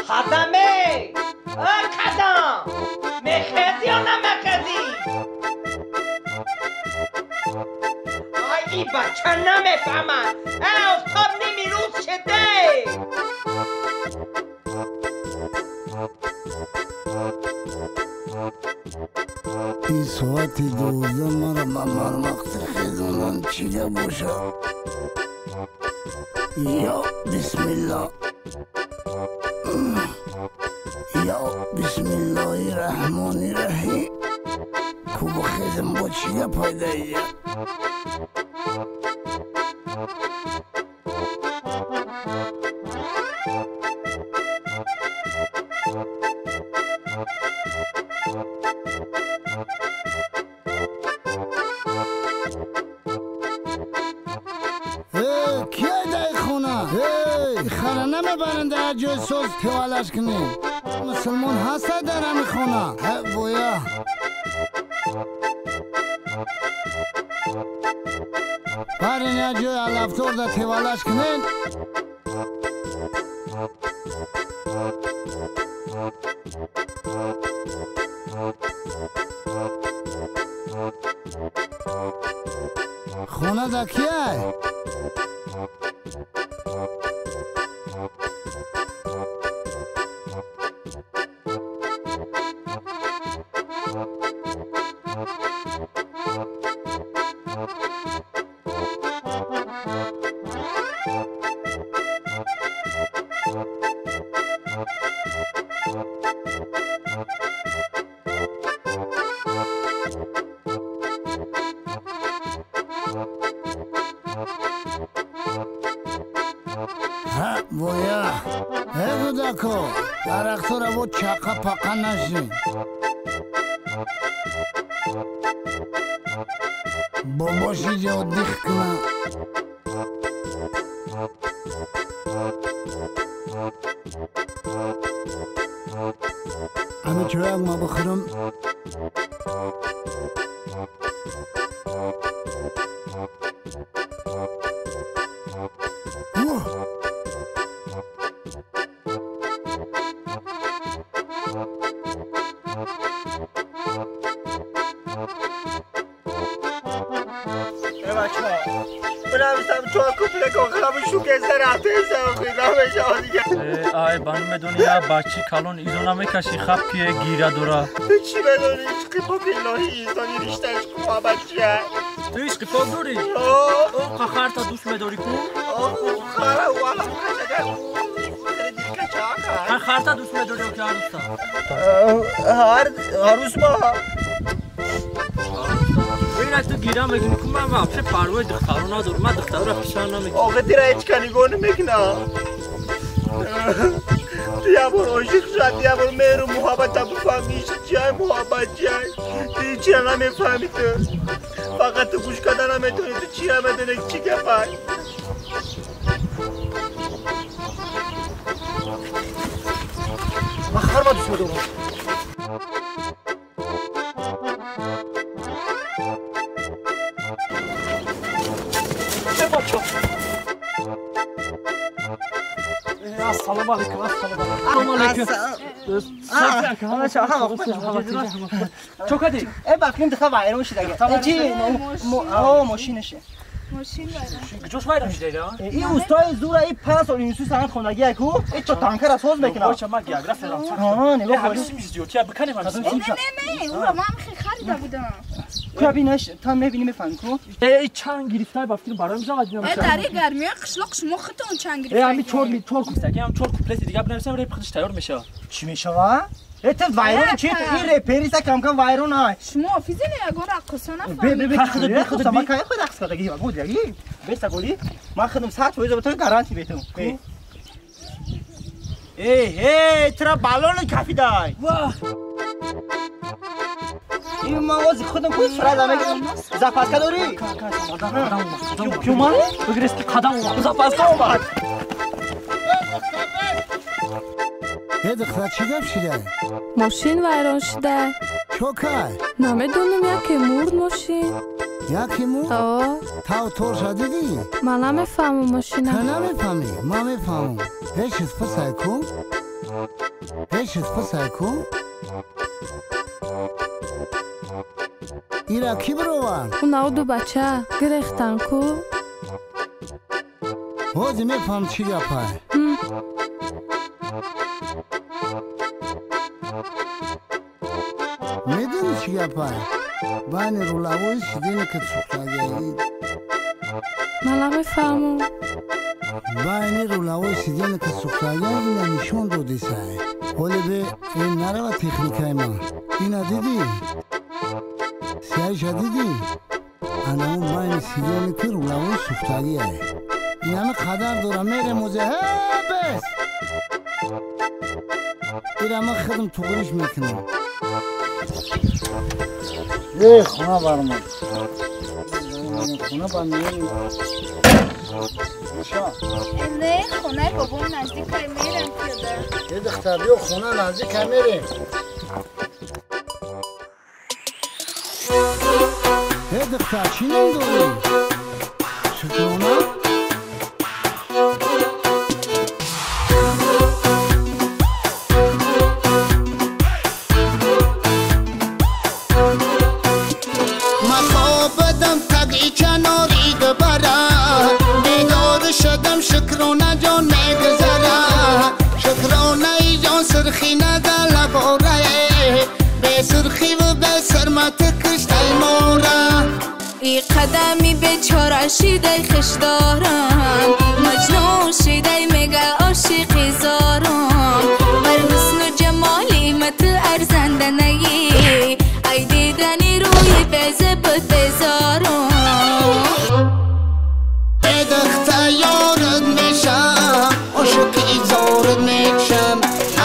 خدمه خدم مخزی یا نه مخزی این بچه نمیفهمن استاد نمیروز شده این ساعت 12 مرا من وقت خیزانان چیده باشه یا بسم الله یا بسم الله الرحمن الرحیم کوب خیزم با چیده پایده در جای سوز توالش کنیم مسلمان هسته در همی خونه بویا برین یا جای علفتور در توالش کنیم خونه در کیه؟ بویا هگو دکو درختو را بود چاقا پاقا نشین باباشی جا دیخ کنم همه چویق ما بخورم آی بانو میدونی یا بچی کلون ایزونا میکشی خب که گیره دورا چی بدونی عشقی پیلانی ایزانی ریشتش کما بچیه تو عشقی پاک دوری؟ او خخر تا دوست میداری کو؟ خخر والا خخر تا دوست میداری او که هروس ما ببین تو گیره میگیم که من واقعا پروای دخترو ندارم من دخترو را پیشان نمیگم آقا دیره هیچ کنیگونه میکنم یه بار عاشق شد یه بار مهر و محبت هم بفهمیش جای محبت جای چی هم نمیفهمی تو فقط تو گوش کردن هم میتونی تو چی هم میدونه چی گفت من خرما دوست میدونم السلام علیکم السلام علیکم چو کدی بفهمیم دخواه وایرون شده چی ماشینشه ماشین وایرون کجاش وایرون شده این اوستای زور این 5 سال اینسو سند خونگی کو این چه تانکر اساس میکنه باشه من گیاگراف فرام نگاه همیشه میزیوتی بکنیم نه اون رو من خریده بودم کو ببینش تا میبینی میفهمی کو ای چنگ گرفتای بافتیم برام میذارم در گرمی قشلاق شما خودتون چنگ گرفتای همین چور کوستگی هم چور کپلت دیگه بنویسم ری خودش تیار میشه چی میشه وا ات وایرون چی این رپریسا کم کم وایرون های شما آفیزه نه اگه رقصانه به خود ما کای خود رقص کردگی بود دیگه بیست گلی ما خودم ساعت ویزا به تو گارانتی بهتون ای ترا بالون کافی دای واه این مواز خودم کوس فردا میگم زفاس کدوری کیو مال بگیرست قدم زفاس اومد یه دختر چی گفت شده؟ ماشین ویران شده چوکای؟ نمیدونم یکی مرد ماشین یکی مو؟ تو شدیدی؟ من نمیفهمم ماشینا. تو نمیفهمی؟ من میفهمم. هیچ چیز پسای کن؟ هیچ چیز پسای کن؟ ایرا کی بروان؟ اونا دو بچه گرفتن کو؟ بازی میفهم چی گپای؟ میدونی چی گپای؟ بین رولوی شدینه که سوختاگی من نمیفهمم. بین رولوی شدینه که سوختاگی اینا نشون دو دیسای. ولی به این نرو تکنیکای من. اینا دیدی؟ سیایش دیدی؟ انا اون بین شدینه که رولوی سوختاگی های. این همه قدر دارم میره موزه بس. اینا من خودم توقریش میکنم. یه خونه برمان خونه برمیانی نه خونه بابام نزدیک میرم پیاده. یه دختر بیو خونه نزدیک میریم. یه دختر چی نمیدونی؟ شکرونه؟ قدمی بیچاره شیدای خش دارم مجنون شیدای میگه عاشقی زارم بر حسن و جمالی مثل ارزنده نگی ای دیدنی روی بزه بتزارم ای دختر یارت میشم عاشقی زارت میشم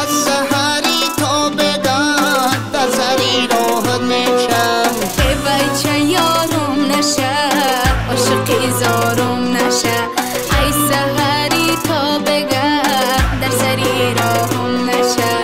از سحری تا بدن در سری راحت میشم ای بچه یارم نشه عاشقی زارم نشه ای سحری تا بگه در سری راهم نشه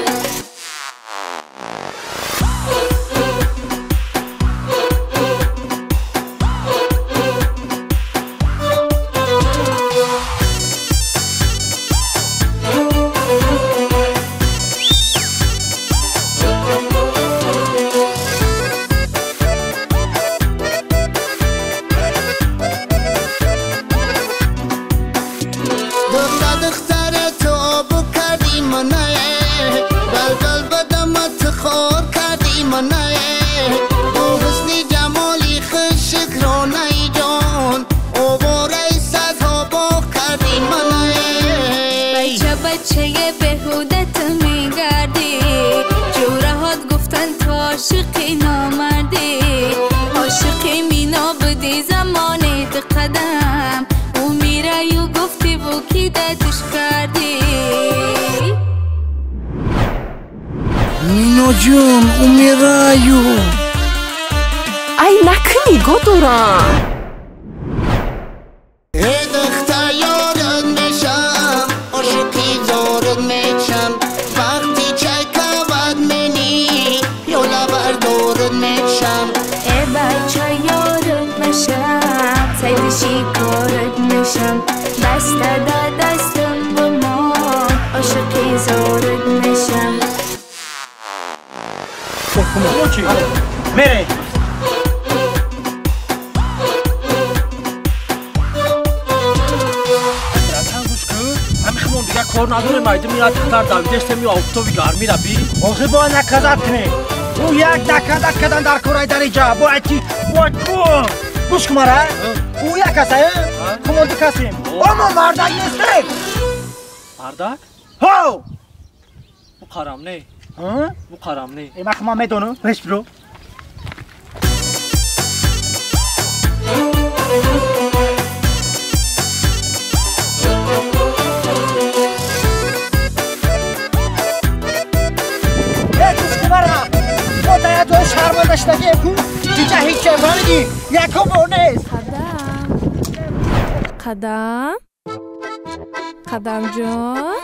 عاشقی نامردی عاشقی مینا بودی زمانی قدم او میره و گفتی و کی دتش کردی مینا جون او میره ای نکنی گدورم ای دختر یارت میشم عاشقی زارت میشم وقتی چکمت منی یولا بردارت میشم ای بچه یارت میشم سید شکارت میشم دست دا دستم با ما عاشقی زارت میشم میره دیگه کار نداره مایده میاد دختر دویدش تمی آفتابی گرمی را بی آخه با نکزد کنه او یک نکزد کدن در کارای درجه باید چی باید کن گوش کماره او یک کسه کماندی کسیم اما مردک نیسته مردک؟ هاو او قرم نه او قرم نه ایمه خما میدونو بهش برو تو شرمندشتگی کو دیگه هیچ چه فهمیدی یکم بونیست قدم قدم جان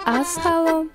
از سلام